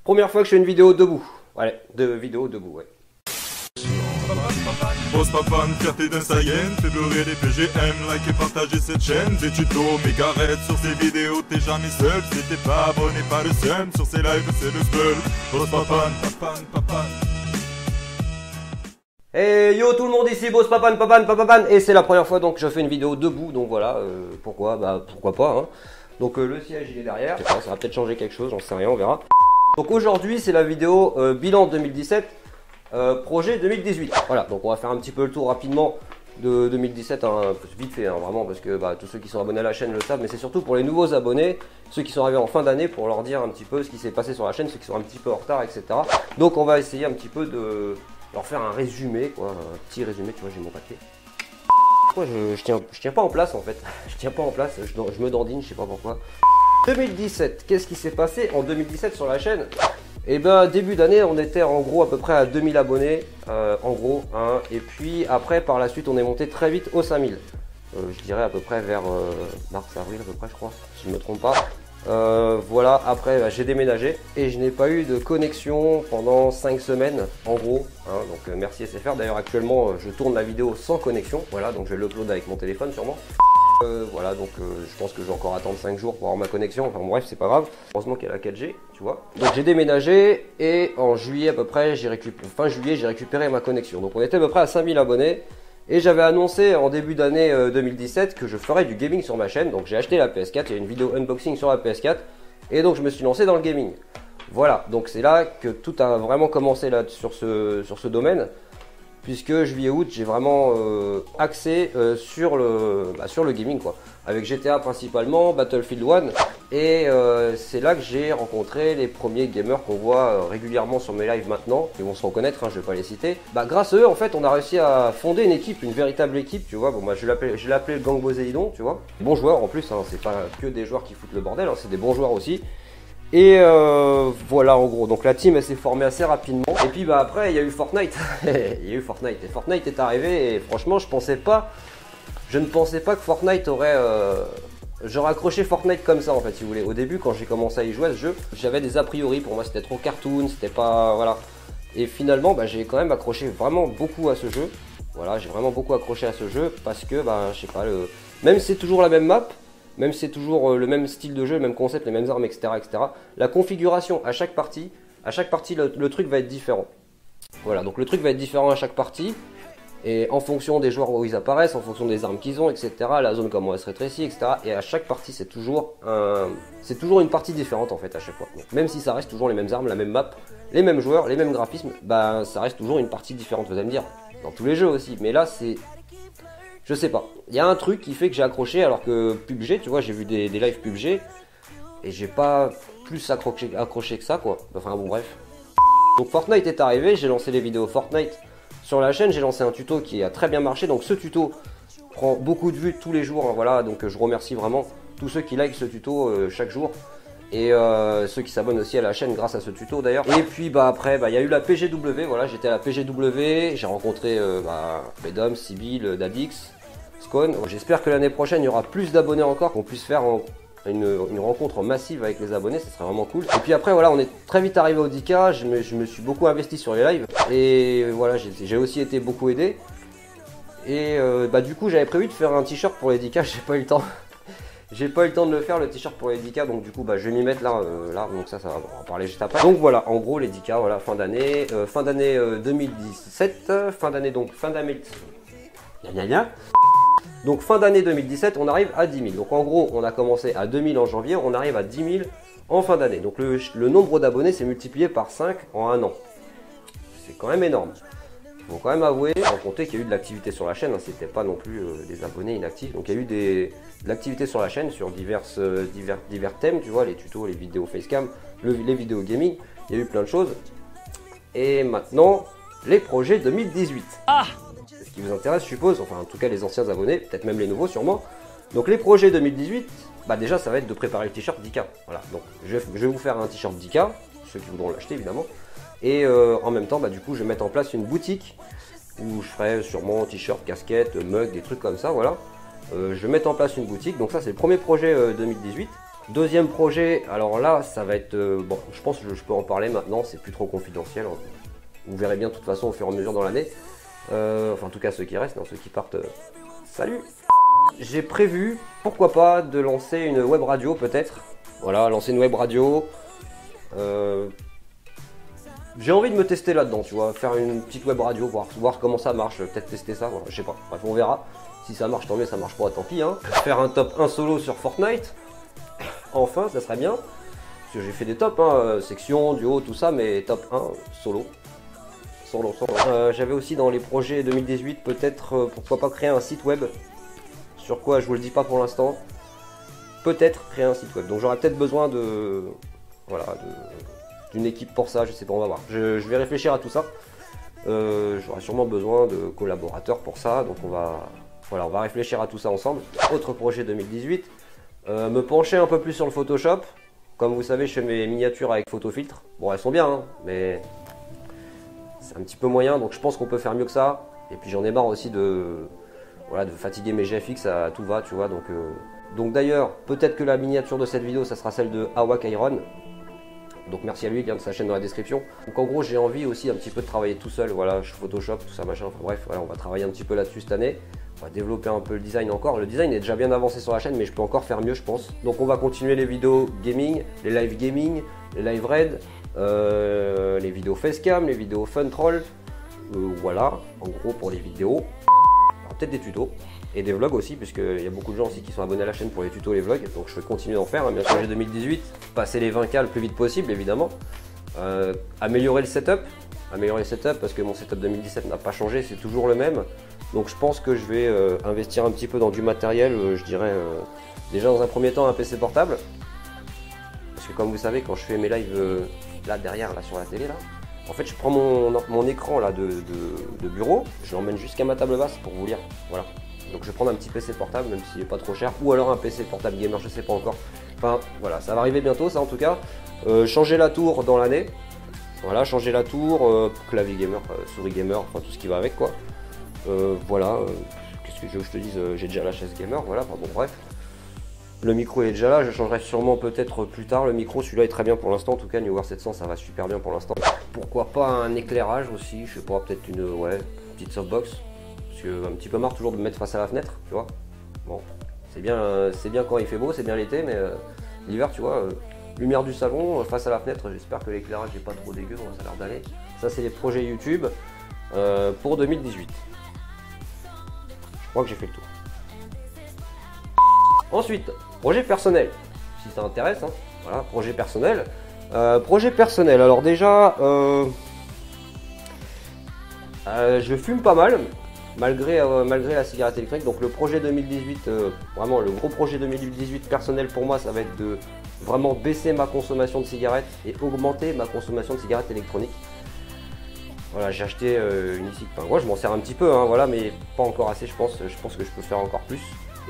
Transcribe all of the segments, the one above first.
Première fois que je fais une vidéo debout. Ouais, vidéo debout, ouais. Boss Papan, fierté d'un Saiyan, fait beurrer les PGM, like et partager cette chaîne, des tutos, mégarettes sur ces vidéos, t'es jamais seul, si t'es pas abonné, pas le seum, sur ces lives c'est le spell. Boss Papan, Papan, Papan. Hey yo tout le monde, ici Boss Papan, et c'est la première fois donc que je fais une vidéo debout, donc voilà, pourquoi, bah pourquoi pas, hein. Donc le siège il est derrière, je sais pas, ça va peut-être changer quelque chose, j'en sais rien, on verra. Donc aujourd'hui c'est la vidéo bilan 2017, projet 2018. Voilà, donc on va faire un petit peu le tour rapidement de 2017, hein, vite fait, hein, vraiment, parce que bah, tous ceux qui sont abonnés à la chaîne le savent, mais c'est surtout pour les nouveaux abonnés, ceux qui sont arrivés en fin d'année, pour leur dire un petit peu ce qui s'est passé sur la chaîne, ceux qui sont un petit peu en retard, etc. Donc on va essayer un petit peu de leur faire un résumé, quoi, un petit résumé, tu vois, j'ai mon papier. Pourquoi je tiens pas en place en fait, je tiens pas en place, je me dandine, je sais pas pourquoi. 2017, qu'est-ce qui s'est passé en 2017 sur la chaîne? Et ben début d'année on était en gros à peu près à 2000 abonnés, en gros, hein, et puis après par la suite on est monté très vite aux 5000. Je dirais à peu près vers mars-avril à peu près je crois, si je ne me trompe pas. Voilà, après bah, j'ai déménagé et je n'ai pas eu de connexion pendant 5 semaines en gros, hein, donc merci SFR. D'ailleurs actuellement je tourne la vidéo sans connexion, voilà, donc je vais l'upload avec mon téléphone sûrement. Voilà, donc je pense que je vais encore attendre 5 jours pour avoir ma connexion, enfin bref c'est pas grave, heureusement qu'elle a 4G, tu vois. Donc j'ai déménagé et en juillet à peu près, fin juillet j'ai récupéré ma connexion, donc on était à peu près à 5000 abonnés. Et j'avais annoncé en début d'année 2017 que je ferais du gaming sur ma chaîne. Donc j'ai acheté la PS4, il y a une vidéo unboxing sur la PS4. Et donc je me suis lancé dans le gaming. Voilà, donc c'est là que tout a vraiment commencé là, sur ce domaine. Puisque juillet-août, j'ai vraiment axé sur le gaming, quoi. Avec GTA principalement, Battlefield 1. Et c'est là que j'ai rencontré les premiers gamers qu'on voit régulièrement sur mes lives maintenant. Ils vont se reconnaître, hein, je ne vais pas les citer. Bah, grâce à eux, en fait, on a réussi à fonder une équipe, une véritable équipe, tu vois. Bon, moi, je l'ai appelé le gang Poséidon, tu vois. Bons joueurs en plus, hein, c'est pas que des joueurs qui foutent le bordel, hein, c'est des bons joueurs aussi. Et voilà en gros, donc la team elle s'est formée assez rapidement. Et puis bah après il y a eu Fortnite. Il y a eu Fortnite et Fortnite est arrivé et franchement je ne pensais pas que Fortnite aurait j'aurais accroché Fortnite comme ça en fait si vous voulez. Au début quand j'ai commencé à y jouer à ce jeu, j'avais des a priori, pour moi c'était trop cartoon, c'était pas voilà. Et finalement bah, j'ai quand même accroché vraiment beaucoup à ce jeu. Voilà, j'ai vraiment beaucoup accroché à ce jeu parce que bah je sais pas, même si c'est toujours la même map, même si c'est toujours le même style de jeu, le même concept, les mêmes armes, etc., etc. La configuration à chaque partie le truc va être différent. Voilà, donc le truc va être différent à chaque partie. Et en fonction des joueurs où ils apparaissent, en fonction des armes qu'ils ont, etc. La zone comment elle se rétrécit, etc. Et à chaque partie, c'est toujours une partie différente en fait à chaque fois. Donc, même si ça reste toujours les mêmes armes, la même map, les mêmes joueurs, les mêmes graphismes, bah ça reste toujours une partie différente, vous allez me dire. Dans tous les jeux aussi. Mais là, c'est... Je sais pas, il y a un truc qui fait que j'ai accroché alors que PUBG, tu vois, j'ai vu des lives PUBG et j'ai pas plus accroché que ça quoi, enfin bon bref. Donc Fortnite est arrivé, j'ai lancé les vidéos Fortnite sur la chaîne, j'ai lancé un tuto qui a très bien marché, donc ce tuto prend beaucoup de vues tous les jours, hein, voilà, donc je remercie vraiment tous ceux qui like ce tuto chaque jour. Et ceux qui s'abonnent aussi à la chaîne grâce à ce tuto d'ailleurs. Et puis bah après bah il y a eu la PGW, voilà j'étais à la PGW, j'ai rencontré Bedom, Sibyl, Dadix, Scone. J'espère que l'année prochaine il y aura plus d'abonnés encore, qu'on puisse faire une rencontre massive avec les abonnés, ça serait vraiment cool. Et puis après voilà on est très vite arrivé au 10K, je me suis beaucoup investi sur les lives. Et voilà j'ai aussi été beaucoup aidé. Et bah du coup j'avais prévu de faire un t-shirt pour les 10K, j'ai pas eu le temps. J'ai pas eu le temps de le faire le t-shirt pour les 10K, donc du coup bah, je vais m'y mettre là, donc ça va en parler juste après. Donc voilà, en gros les 10K, voilà, fin d'année 2017, fin d'année donc fin d'année. Donc fin d'année 2017, on arrive à 10 000. Donc en gros, on a commencé à 2000 en janvier, on arrive à 10 000 en fin d'année. Donc le nombre d'abonnés s'est multiplié par 5 en un an. C'est quand même énorme. Il faut quand même avouer, sans compter qu'il y a eu de l'activité sur la chaîne, hein, c'était pas non plus des abonnés inactifs. Donc il y a eu de l'activité sur la chaîne sur divers thèmes, tu vois, les tutos, les vidéos facecam, les vidéos gaming, il y a eu plein de choses. Et maintenant, les projets 2018. Ah, c'est ce qui vous intéresse, je suppose, enfin en tout cas les anciens abonnés, peut-être même les nouveaux sûrement. Donc les projets 2018, bah déjà ça va être de préparer le t-shirt 10K. Voilà, donc je vais vous faire un t-shirt 10K, ceux qui voudront l'acheter évidemment. Et en même temps, bah, du coup, je vais mettre en place une boutique où je ferai sûrement t-shirt, casquette, mug, des trucs comme ça, voilà. Je vais mettre en place une boutique, donc ça c'est le premier projet 2018. Deuxième projet, alors là ça va être, bon je pense que je peux en parler maintenant, c'est plus trop confidentiel, hein. Vous verrez bien de toute façon au fur et à mesure dans l'année, enfin en tout cas ceux qui restent, hein, ceux qui partent, salut. J'ai prévu, pourquoi pas, de lancer une web radio peut-être, voilà, lancer une web radio, j'ai envie de me tester là-dedans, tu vois, faire une petite web radio, voir comment ça marche, peut-être tester ça, voilà, je sais pas, bref on verra, si ça marche tant mieux, ça marche pas tant pis, hein. Faire un top 1 solo sur Fortnite, enfin ça serait bien, parce que j'ai fait des tops, hein, section, duo, tout ça, mais top 1 solo. J'avais aussi dans les projets 2018 peut-être, pourquoi pas créer un site web, sur quoi je vous le dis pas pour l'instant, peut-être créer un site web, donc j'aurais peut-être besoin de, voilà, d'une équipe pour ça, je sais pas, on va voir, je vais réfléchir à tout ça, j'aurai sûrement besoin de collaborateurs pour ça, donc on va réfléchir à tout ça ensemble. Autre projet 2018, me pencher un peu plus sur le Photoshop, comme vous savez je fais mes miniatures avec photofiltre, bon elles sont bien, hein, mais c'est un petit peu moyen, donc je pense qu'on peut faire mieux que ça, et puis j'en ai marre aussi de fatiguer mes GFX à tout va, tu vois, donc d'ailleurs, peut-être que la miniature de cette vidéo, ça sera celle de Awak Iron. Donc merci à lui, lien de sa chaîne dans la description. Donc en gros, j'ai envie aussi un petit peu de travailler tout seul, voilà, je Photoshop, tout ça, machin, enfin bref, voilà, on va travailler un petit peu là-dessus cette année. On va développer un peu le design encore. Le design est déjà bien avancé sur la chaîne, mais je peux encore faire mieux, je pense. Donc on va continuer les vidéos gaming, les live gaming, les live raid, les vidéos facecam, les vidéos fun troll. Voilà, en gros pour les vidéos. Peut-être des tutos et des vlogs aussi, puisqu'il y a beaucoup de gens aussi qui sont abonnés à la chaîne pour les tutos et les vlogs, donc je vais continuer d'en faire, hein. Bien sûr j'ai 2018, passer les 20K le plus vite possible évidemment, améliorer le setup parce que mon setup 2017 n'a pas changé, c'est toujours le même, donc je pense que je vais investir un petit peu dans du matériel, je dirais déjà dans un premier temps un PC portable, parce que comme vous savez quand je fais mes lives là derrière, là sur la télé là, en fait je prends mon écran là de bureau, je l'emmène jusqu'à ma table basse pour vous lire, voilà. Donc je vais prendre un petit PC portable, même s'il n'est pas trop cher, ou alors un PC portable gamer, je sais pas encore. Enfin voilà, ça va arriver bientôt ça en tout cas. Changer la tour dans l'année, voilà, changer la tour, clavier gamer, souris gamer, enfin tout ce qui va avec quoi. Voilà, qu'est-ce que je veux que je te dise, j'ai déjà la chaise gamer, voilà, enfin bon bref. Le micro est déjà là, je changerai sûrement peut-être plus tard le micro, celui-là est très bien pour l'instant, en tout cas Newer 700 ça va super bien pour l'instant. Pourquoi pas un éclairage aussi, je sais pas, peut-être une petite softbox. Parce que un petit peu marre toujours de me mettre face à la fenêtre, tu vois. Bon, c'est bien quand il fait beau, c'est bien l'été, mais l'hiver, tu vois, lumière du salon, face à la fenêtre, j'espère que l'éclairage n'est pas trop dégueu, ça a l'air d'aller. Ça, c'est les projets YouTube pour 2018. Je crois que j'ai fait le tour. Ensuite, projet personnel, si ça intéresse, hein. Voilà, projet personnel. Alors déjà, je fume pas mal. Malgré la cigarette électrique, donc le projet 2018, vraiment le gros projet 2018 personnel pour moi, ça va être de vraiment baisser ma consommation de cigarettes et augmenter ma consommation de cigarettes électroniques. Voilà, j'ai acheté une ici, enfin moi je m'en sers un petit peu, hein, voilà, mais pas encore assez je pense que je peux faire encore plus,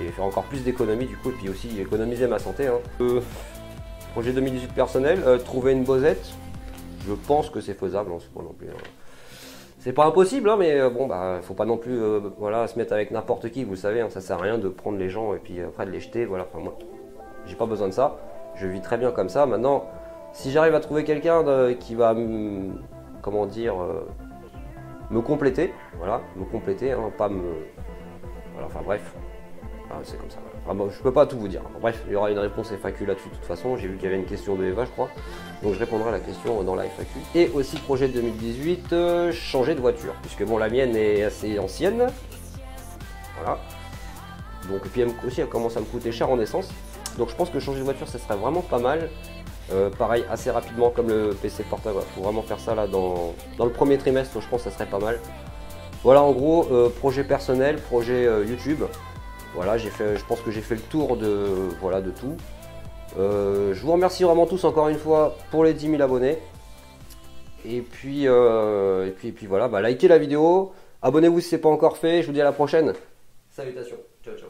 et faire encore plus d'économies du coup, et puis aussi économiser ma santé. Hein. Projet 2018 personnel, trouver une Bosette, je pense que c'est faisable, hein, c'est pas non plus... C'est pas impossible, hein, mais bon, bah, faut pas non plus voilà, se mettre avec n'importe qui, vous savez, hein, ça sert à rien de prendre les gens et puis après de les jeter, voilà, enfin moi, j'ai pas besoin de ça, je vis très bien comme ça. Maintenant, si j'arrive à trouver quelqu'un qui va, comment dire, me compléter, voilà, hein, pas me, voilà, enfin bref, ah, c'est comme ça, voilà. Enfin, bon, je peux pas tout vous dire, hein. Bref, il y aura une réponse FAQ là-dessus de toute façon, j'ai vu qu'il y avait une question de Eva je crois, donc je répondrai à la question dans la FAQ. Et aussi projet 2018, changer de voiture, puisque bon la mienne est assez ancienne, voilà, donc et puis elle commence à me coûter cher en essence, donc je pense que changer de voiture ça serait vraiment pas mal. Pareil assez rapidement comme le PC portable, il faut vraiment faire ça là dans le premier trimestre, je pense que ça serait pas mal. Voilà en gros, projet personnel, projet YouTube. Voilà, je pense que j'ai fait le tour de tout. Je vous remercie vraiment tous encore une fois pour les 10 000 abonnés. Et puis voilà, bah, likez la vidéo, abonnez-vous si ce n'est pas encore fait. Je vous dis à la prochaine. Salutations, ciao ciao.